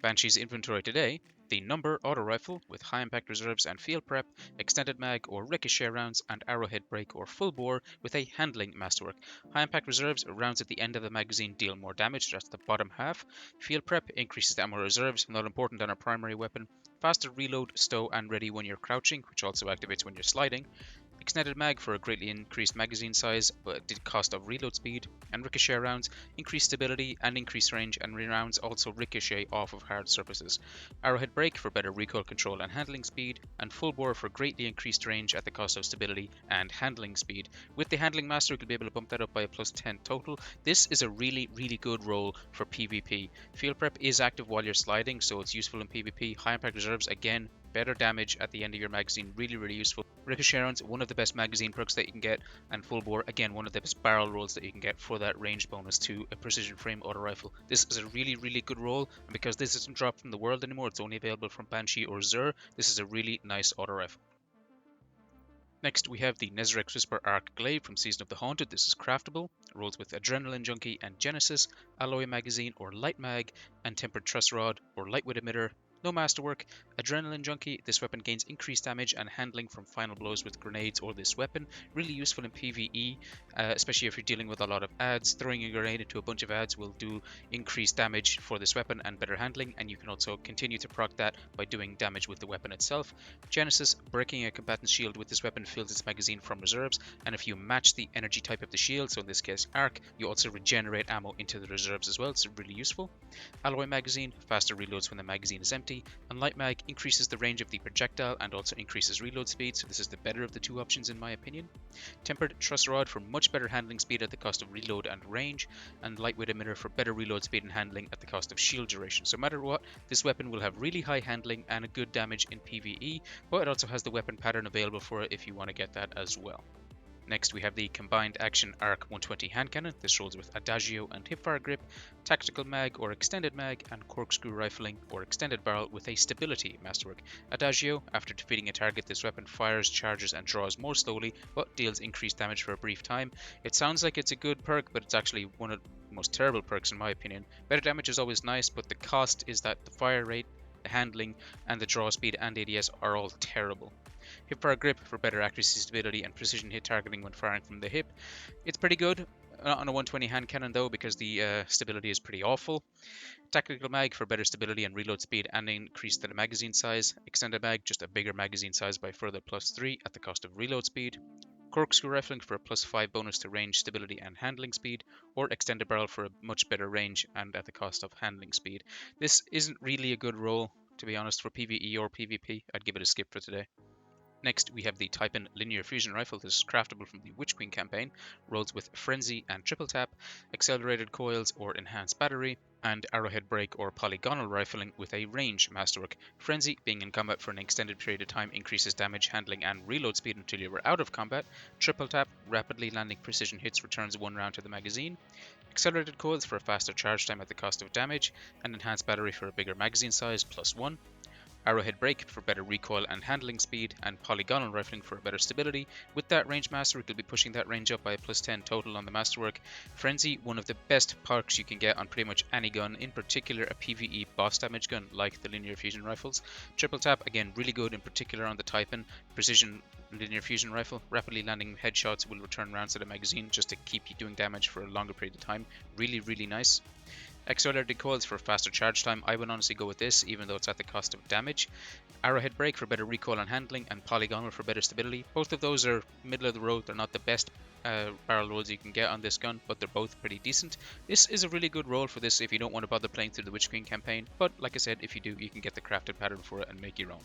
Banshee's inventory today: the number auto rifle with high impact reserves and field prep, extended mag or ricochet rounds, and arrowhead break or full bore with a handling masterwork. High impact reserves rounds at the end of the magazine deal more damage, that's the bottom half. Field prep increases the ammo reserves, not important than our primary weapon. Faster reload, stow, and ready when you're crouching, which also activates when you're sliding. Extended mag for a greatly increased magazine size but at the cost of reload speed, and ricochet rounds increase stability and increase range, and rounds also ricochet off of hard surfaces. Arrowhead break for better recoil control and handling speed, and full bore for greatly increased range at the cost of stability and handling speed. With the handling master, you'll be able to bump that up by a plus 10 total. This is a really good role for PvP. Field prep is active while you're sliding, so it's useful in PvP. High impact reserves, again, better damage at the end of your magazine, really useful. Ricochet rounds, one of the best magazine perks that you can get, and full bore, again, one of the best barrel rolls that you can get for that range bonus to a precision frame auto rifle. This is a really good roll, and because this isn't dropped from the world anymore, it's only available from Banshee or Zur, this is a really nice auto rifle. Next, we have the Nezarec Whisper Arc Glaive from Season of the Haunted. This is craftable, rolls with Adrenaline Junkie and Genesis, Alloy Magazine or Light Mag, and Tempered Truss Rod or Lightweight Emitter. No masterwork. Adrenaline Junkie, this weapon gains increased damage and handling from final blows with grenades or this weapon. Really useful in PvE, especially if you're dealing with a lot of adds. Throwing a grenade into a bunch of adds will do increased damage for this weapon and better handling, and you can also continue to proc that by doing damage with the weapon itself. Genesis, breaking a combatant's shield with this weapon fills its magazine from reserves, and if you match the energy type of the shield, so in this case arc, you also regenerate ammo into the reserves as well. It's really useful. Alloy Magazine, faster reloads when the magazine is empty, and Light Mag increases the range of the projectile and also increases reload speed, so this is the better of the two options in my opinion. Tempered Truss Rod for much better handling speed at the cost of reload and range, and Lightweight Emitter for better reload speed and handling at the cost of shield duration. So no matter what, this weapon will have really high handling and a good damage in PvE, but it also has the weapon pattern available for it if you want to get that as well. Next, we have the Combined Action Arc 120 Hand Cannon. This rolls with Adagio and Hipfire Grip, Tactical Mag or Extended Mag, and Corkscrew Rifling or Extended Barrel with a Stability Masterwork. Adagio, after defeating a target, this weapon fires, charges, and draws more slowly, but deals increased damage for a brief time. It sounds like it's a good perk, but it's actually one of the most terrible perks in my opinion. Better damage is always nice, but the cost is that the fire rate, the handling, and the draw speed and ADS are all terrible. Hipfire Grip for better accuracy, stability, and precision hit targeting when firing from the hip. It's pretty good, not on a 120 hand cannon though, because the stability is pretty awful. Tactical Mag for better stability and reload speed and increase the magazine size. Extended Mag, just a bigger magazine size by further +3 at the cost of reload speed. Corkscrew Rifling for a +5 bonus to range, stability, and handling speed, or Extended Barrel for a much better range and at the cost of handling speed. This isn't really a good roll, to be honest, for PvE or PvP. I'd give it a skip for today. Next, we have the Typhon Linear Fusion Rifle. This is craftable from the Witch Queen campaign, rolls with Frenzy and Triple Tap, Accelerated Coils or Enhanced Battery, and Arrowhead Break or Polygonal Rifling with a range masterwork. Frenzy, being in combat for an extended period of time, increases damage, handling, and reload speed until you are out of combat. Triple Tap, rapidly landing precision hits, returns 1 round to the magazine. Accelerated Coils for a faster charge time at the cost of damage, and Enhanced Battery for a bigger magazine size, +1. Arrowhead Break for better recoil and handling speed, and Polygonal Rifling for better stability. With that range masterwork, you'll be pushing that range up by a +10 total on the masterwork. Frenzy, one of the best perks you can get on pretty much any gun, in particular a PvE boss damage gun like the Linear Fusion Rifles. Triple Tap, again, really good, in particular on the Typhon. Precision Linear Fusion Rifle, rapidly landing headshots will return rounds to the magazine just to keep you doing damage for a longer period of time. Really nice. Accelerated Coils for faster charge time. I would honestly go with this, even though it's at the cost of damage. Arrowhead Break for better recoil and handling, and Polygonal for better stability. Both of those are middle of the road. They're not the best barrel rolls you can get on this gun, but they're both pretty decent. This is a really good roll for this if you don't want to bother playing through the Witch Queen campaign, but like I said, if you do, you can get the crafted pattern for it and make your own.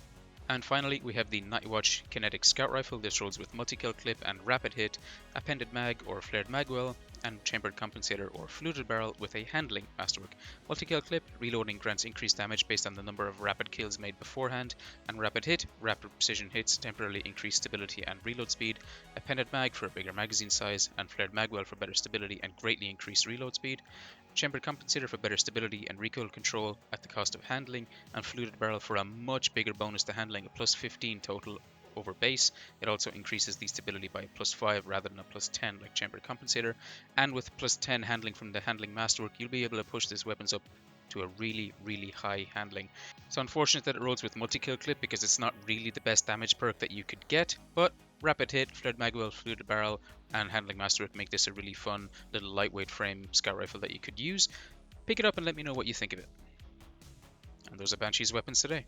And finally, we have the Nightwatch Kinetic Scout Rifle. This rolls with multi-kill clip and rapid hit, appended mag or flared magwell, and chambered compensator or fluted barrel with a handling masterwork. Multi-kill clip, reloading grants increased damage based on the number of rapid kills made beforehand, and rapid hit, rapid precision hits temporarily increase stability and reload speed. Appended mag for a bigger magazine size, and flared magwell for better stability and greatly increased reload speed. Chambered compensator for better stability and recoil control at the cost of handling, and fluted barrel for a much bigger bonus to handling, a +15 total over base. It also increases the stability by a +5 rather than a +10 like chambered compensator, and with +10 handling from the handling masterwork, you'll be able to push these weapons up to a really, really high handling. It's unfortunate that it rolls with multi-kill clip because it's not really the best damage perk that you could get, but rapid hit, flared magwell, fluted barrel, and handling masterwork make this a really fun little lightweight frame scout rifle that you could use. Pick it up and let me know what you think of it. And those are Banshee's weapons today.